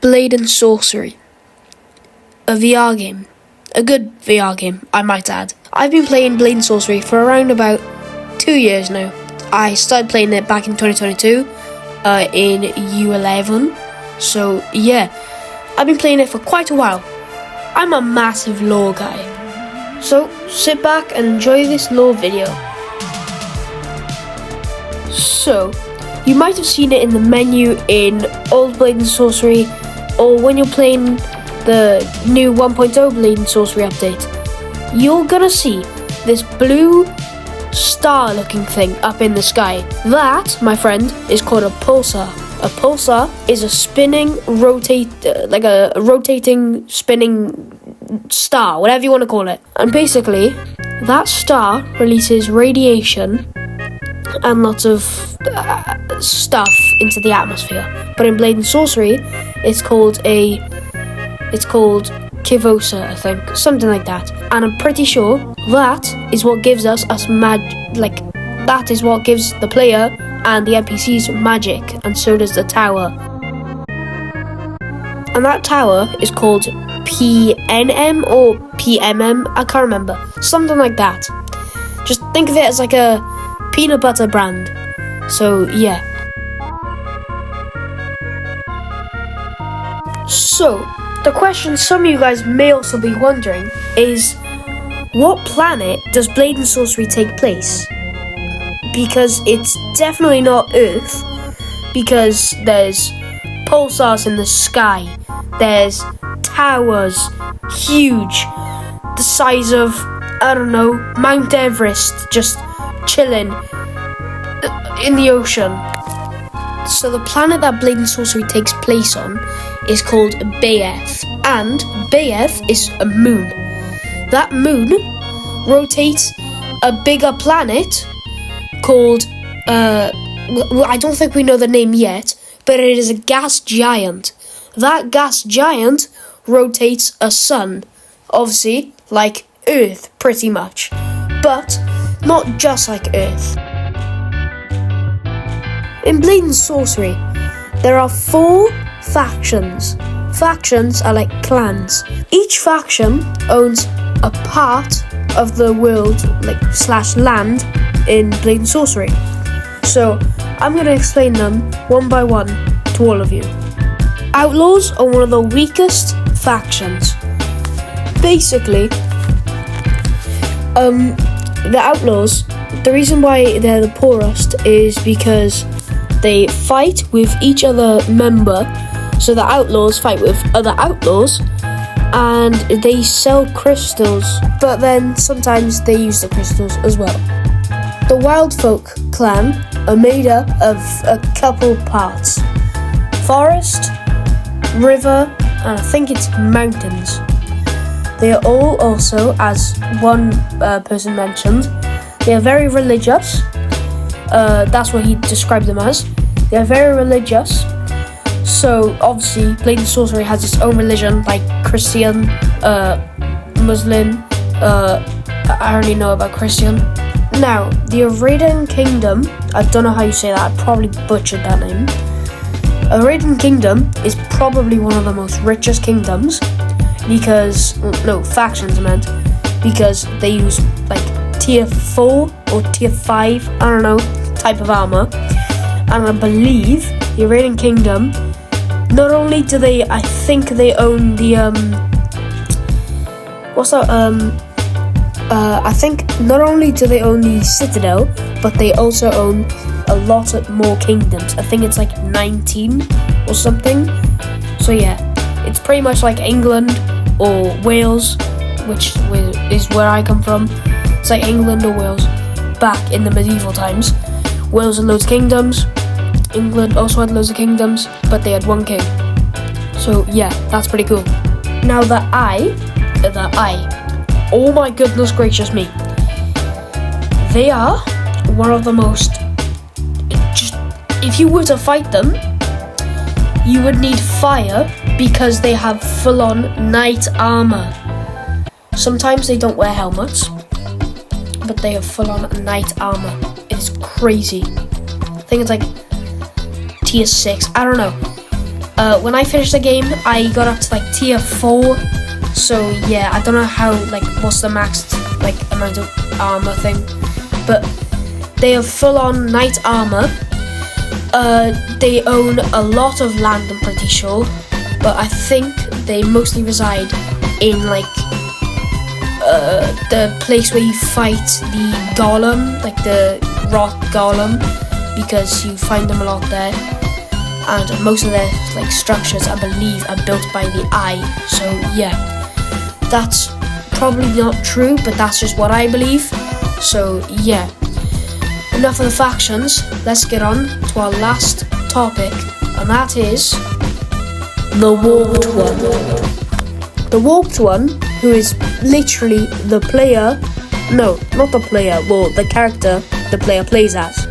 Blade and Sorcery, a VR game, a good VR game, I might add. I've been playing Blade and Sorcery for around about 2 years now. I started playing it back in 2022 in U11, so yeah, I've been playing it for quite a while. I'm a massive lore guy, so sit back and enjoy this lore video. So, you might have seen it in the menu in old Blade and Sorcery, or when you're playing the new 1.0 Blade and Sorcery update. You're gonna see this blue star looking thing up in the sky. That, my friend, is called a pulsar. A pulsar is a rotating, spinning star, whatever you want to call it. And basically, that star releases radiation and lots of stuff into the atmosphere. But in Blade and Sorcery, it's called Kivosa, I think, something like that. And I'm pretty sure that is what gives that is what gives the player and the NPCs magic, and so does the tower. And that tower is called PNM or PMM, I can't remember, something like that. Just think of it as like a peanut butter brand. So yeah. So, the question some of you guys may also be wondering is, what planet does Blade and Sorcery take place? Because it's definitely not Earth, because there's pulsars in the sky, there's towers, huge, the size of, I don't know, Mount Everest, just chilling in the ocean. So the planet that Blade and Sorcery takes place on is called Bayeth, and Bayeth is a moon. That moon rotates a bigger planet called, I don't think we know the name yet, but it is a gas giant. That gas giant rotates a sun, obviously, like Earth, pretty much, but not just like Earth. In Blade and Sorcery, there are 4 factions. Factions are like clans. Each faction owns a part of the world, / land, in Blade and Sorcery. So, I'm going to explain them one by one to all of you. Outlaws are one of the weakest factions. Basically, the Outlaws, the reason why they're the poorest is because they fight with each other member. So the Outlaws fight with other Outlaws, and they sell crystals, but then sometimes they use the crystals as well. The Wildfolk clan are made up of a couple parts: forest, river, and I think it's mountains. They are all also, as one person mentioned, they are very religious. That's what he described them as. They are very religious. So obviously, Blade and Sorcery has its own religion, like Christian, Muslim. I already know about Christian. Now, the Aradan Kingdom, I don't know how you say that, I probably butchered that name. Aradan Kingdom is probably one of the most richest kingdoms factions I meant, because they use like tier 4 or tier 5, I don't know, type of armor. And I believe the Aradan Kingdom, not only do they, I think they own the, I think not only do they own the Citadel, but they also own a lot more kingdoms. I think it's like 19 or something. So yeah, it's pretty much like England or Wales, which is where I come from. It's like England or Wales back in the medieval times. Wales had loads of kingdoms. England also had loads of kingdoms, but they had one king. So yeah, that's pretty cool. Now the Eye, oh my goodness gracious me. They are one of the most, if you were to fight them, you would need fire because they have full-on knight armor. Sometimes they don't wear helmets, but they have full-on knight armor. It's crazy. I think it's like tier 6, I don't know. When I finished the game, I got up to like tier 4. So yeah, I don't know how, like, what's the max like amount of armor thing, but they have full-on knight armor. They own a lot of land, I'm pretty sure, but I think they mostly reside in like the place where you fight the golem, like the rock golem, because you find them a lot there. And most of their like structures, I believe, are built by the eye. So yeah, that's probably not true, but that's just what I believe. So yeah, enough of the factions. Let's get on to our last topic, and that is the warped one. The warped one, who is literally the player, no, not the player, well, the character the player plays as.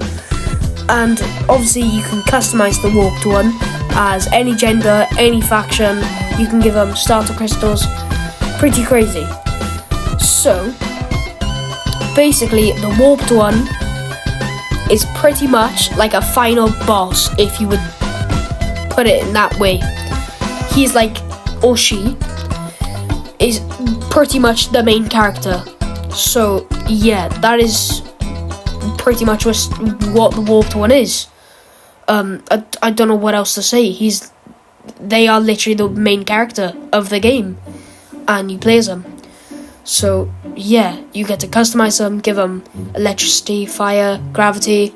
And obviously you can customize the warped one as any gender, any faction. You can give them starter crystals. Pretty crazy. So basically the warped one is pretty much like a final boss, if you would put it in that way. He's like, or she is pretty much the main character. So yeah, that is pretty much what the warped one is. I don't know what else to say. They are literally the main character of the game, and you play as them. So yeah, you get to customize them, give them electricity, fire, gravity,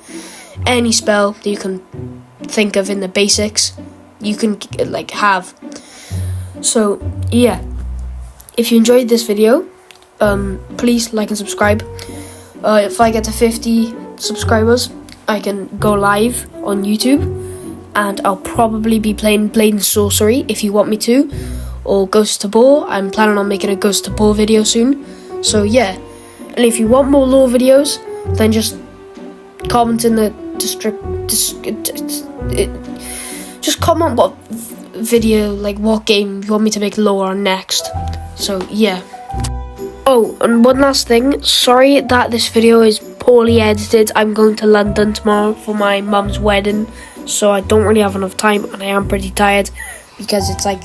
any spell that you can think of in the basics, you can like have. So yeah, if you enjoyed this video, please like and subscribe. If I get to 50 subscribers, I can go live on YouTube, and I'll probably be playing Blade and Sorcery if you want me to, or Ghost to Boar. I'm planning on making a Ghost to Boar video soon. So yeah, and if you want more lore videos, then just comment in the just comment what video, like what game you want me to make lore on next. So yeah. Oh, and one last thing, sorry that this video is poorly edited. I'm going to London tomorrow for my mum's wedding, so I don't really have enough time, and I am pretty tired because it's like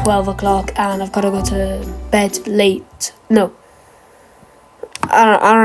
12 o'clock and I've got to go to bed late. No, I don't